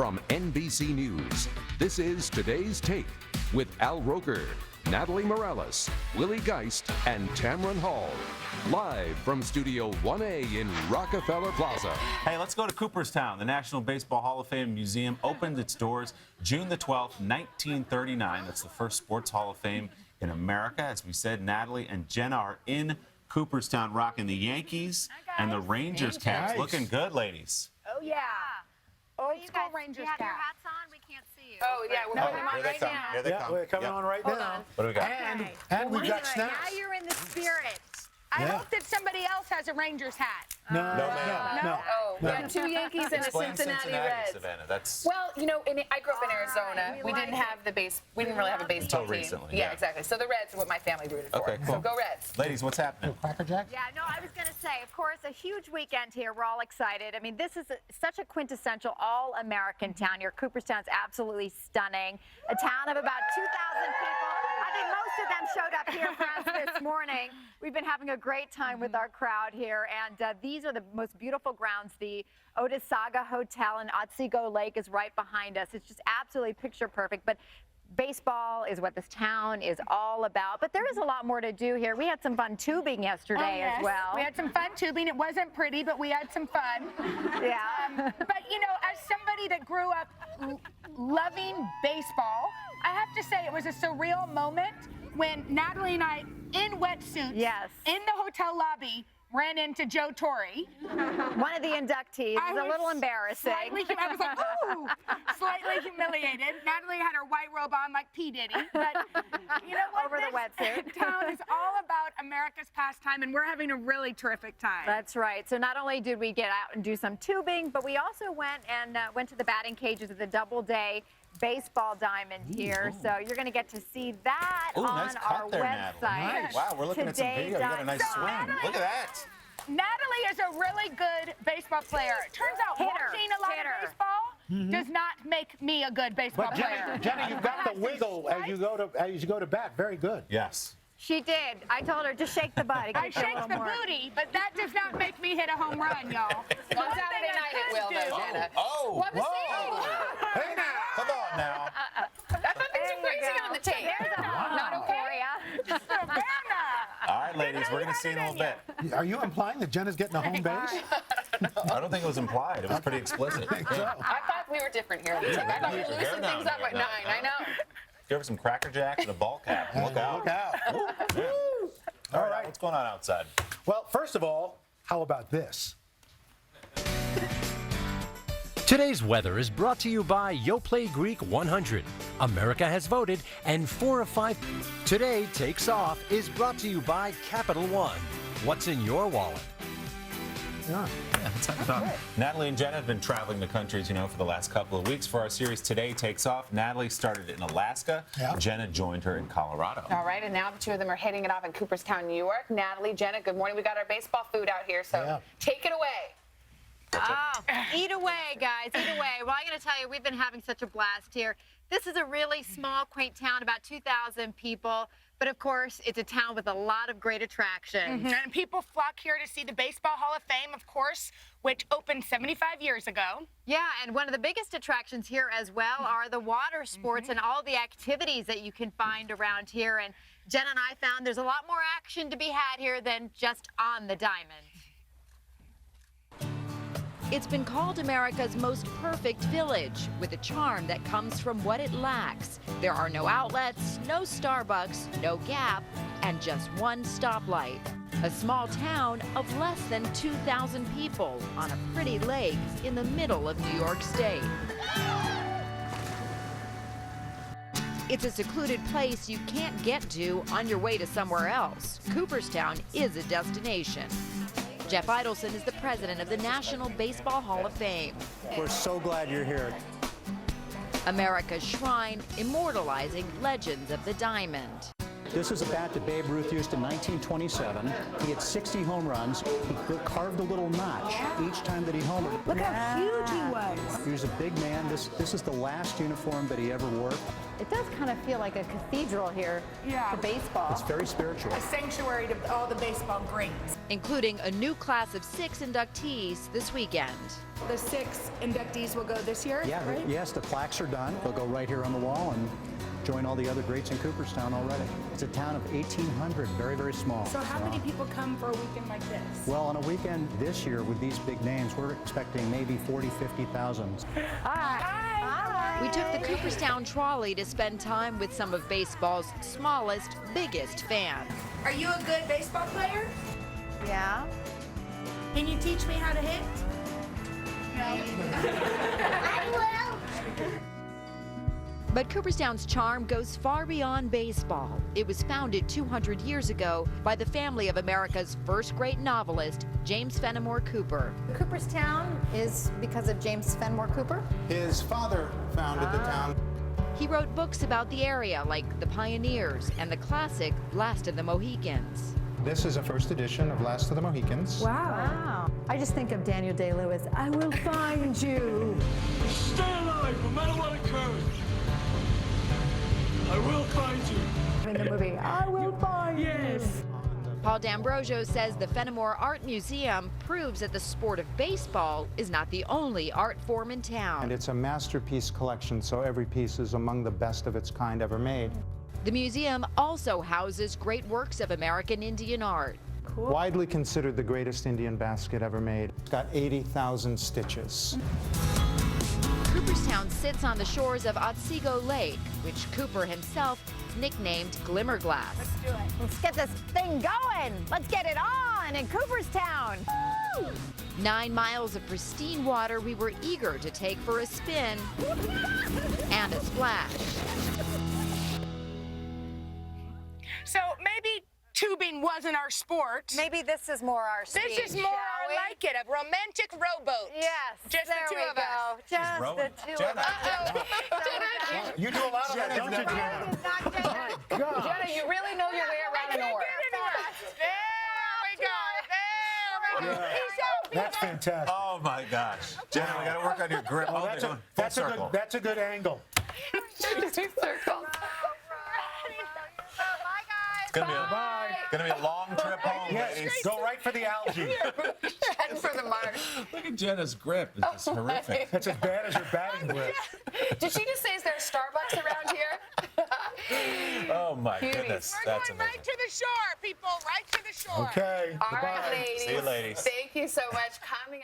From NBC News, this is Today's Take with Al Roker, Natalie Morales, Willie Geist, and Tamron Hall. Live from Studio 1A in Rockefeller Plaza. Hey, let's go to Cooperstown. The National Baseball Hall of Fame Museum opened its doors June the 12th, 1939. That's the first sports Hall of Fame in America. As we said, Natalie and Jenna are in Cooperstown rocking the Yankees and the Rangers caps. Nice. Looking good, ladies. Oh, yeah. Old school Rangers have your cap. hats on? We can't see you. Oh, yeah, we're putting them on here they right come. now. Here they come. We're coming on right now. What do we got? And we've got snacks. Now you're in the spirit. I Yeah. hope that somebody else has a Rangers hat. No, Oh, we had two Yankees and a Explain Cincinnati Reds. Savannah. That's Well, you know, I grew up in Arizona. We didn't have the we didn't really have a baseball Until team. recently, Yeah, yeah. exactly. So the Reds are what my family rooted for. Okay, cool. So go Reds. ladies, what's happening? Cracker Jack? Yeah, no, I was going to say, of course, a huge weekend here. We're all excited. I mean, this is such a quintessential all-American town here. Cooperstown's absolutely stunning. A town of about 2,000 people. I think most of them showed up here for us this morning. We've been having a great time with our crowd here, and these are the most beautiful grounds. The Otesaga Hotel in Otsego Lake is right behind us. It's just absolutely picture perfect. But baseball is what this town is all about. But there is a lot more to do here. We had some fun tubing yesterday as well. We had some fun tubing. It wasn't pretty, but we had some fun. Yeah. But, you know, as somebody that grew up loving baseball, I have to say it was a surreal moment when Natalie and I, in wetsuits, Yes. in the hotel lobby, ran into Joe Torre. One of the inductees. It was a little embarrassing. I was like, ooh, slightly humiliated. Natalie had her white robe on like P. Diddy. But you know what? Over the wetsuit. Town is all about America's pastime, and we're having a really terrific time. That's right. So not only did we get out and do some tubing, but we also went to the batting cages of the Doubleday baseball diamond here. So you're going to get to see that Ooh, on nice our cut there, website. Natalie. Nice. Wow, we're looking at some video. You got a nice swing. Look at that. Natalie is a really good baseball player. It turns out watching a lot of baseball does not make me a good baseball But player. Jenna, you've got the wiggle as you go to bat. Very good. Yes. She did. I told her, just shake the butt. I shake the booty, but that does not make me hit a home run, y'all. On Saturday night it will, though, Jenna. Oh, What was saying? Hey now. come on now. I thought things were crazy on the tape. There's a Not okay. Savannah. All right, ladies, we're going to see in a little bit. Are you implying that Jenna's getting a home base? I don't think it was implied. It was pretty explicit. I thought we were different here on the tape. I thought we were loosening things up at 9. I know. Give her some Cracker Jack and a ball cap. Look out. Look out. All right, what's going on outside? Well, first of all, how about this? Today's weather is brought to you by Yoplait Greek 100. America has voted, and 4 of 5. Today Takes Off is brought to you by Capital One. What's in your wallet? Yeah. Let's talk about Natalie and Jenna have been traveling the country, for the last couple of weeks for our series Today Takes Off. Natalie started in Alaska. Yeah. Jenna joined her in Colorado. All right, and now the two of them are hitting it off in Cooperstown, New York. Natalie, Jenna, good morning. We got our baseball food out here, so take it away. Oh, eat away, guys, eat away. Well, I'm going to tell you, we've been having such a blast here. This is a really small, quaint town, about 2,000 people. But, of course, it's a town with a lot of great attractions. And people flock here to see the Baseball Hall of Fame, of course, which opened 75 years ago. Yeah, and one of the biggest attractions here as well are the water sports and all the activities that you can find around here. And Jen and I found there's a lot more action to be had here than just on the diamond. It's been called America's most perfect village, with a charm that comes from what it lacks. There are no outlets, no Starbucks, no Gap, and just one stoplight. A small town of less than 2,000 people on a pretty lake in the middle of New York State. It's a secluded place you can't get to on your way to somewhere else. Cooperstown is a destination. Jeff Idelson is the president of the National Baseball Hall of Fame. We're so glad you're here. America's shrine immortalizing legends of the diamond. This is a bat that Babe Ruth used in 1927. He had 60 home runs. He carved a little notch each time that he homered. Look how huge he was. He was a big man. This is the last uniform that he ever wore. It does kind of feel like a cathedral here for baseball. It's very spiritual. A sanctuary to all the baseball greats. Including a new class of 6 inductees this weekend. The 6 inductees will go this year, Yeah, right? yes, the plaques are done. They'll go right here on the wall and join all the other greats in Cooperstown already. It's a town of 1,800, very, very small. So how many people come for a weekend like this? Well, on a weekend this year with these big names, we're expecting maybe 40,000, 50,000. We took the Cooperstown trolley to spend time with some of baseball's smallest, biggest fans. Are you a good baseball player? Yeah. Can you teach me how to hit? But Cooperstown's charm goes far beyond baseball. It was founded 200 years ago by the family of America's first great novelist, James Fenimore Cooper. Cooperstown is because of James Fenimore Cooper? His father founded the town. He wrote books about the area like The Pioneers and the classic Last of the Mohicans. This is a first edition of Last of the Mohicans. Wow. I just think of Daniel Day-Lewis. I will find you. Stay alive, no matter what occurs. I will find you. In the movie, I will find you. Paul D'Ambrosio says the Fenimore Art Museum proves that the sport of baseball is not the only art form in town. And it's a masterpiece collection, so every piece is among the best of its kind ever made. The museum also houses great works of American Indian art. Cool. Widely considered the greatest Indian basket ever made. It's got 80,000 stitches. Cooperstown sits on the shores of Otsego Lake, which Cooper himself nicknamed Glimmerglass. Let's do it. Let's get this thing going. Let's get it on in Cooperstown. Woo! 9 miles of pristine water we were eager to take for a spin and a splash. So maybe tubing wasn't our sport. Maybe this is more our speed. This is more like it, a romantic rowboat. Yes. Just there the two we of go. us. Just rowing. the two Jenna. of us. You do a lot of that, don't you, Jenna? Jenna, you really know your way around an oar. There we go. That's fantastic. Oh my gosh. Jenna, we got to work on your grip. Oh, that's a good angle. It's gonna be a long trip home, Yes, ladies. go right for the algae. And for the mark. Look at Jenna's grip. It's just horrific. That's as bad as your batting grip. Did she just say is there a Starbucks around here? Oh my goodness. We're That's going amazing. right to the shore, people. Right to the shore. Okay. All Goodbye. right, ladies. See you, ladies. Thank you so much. Coming up.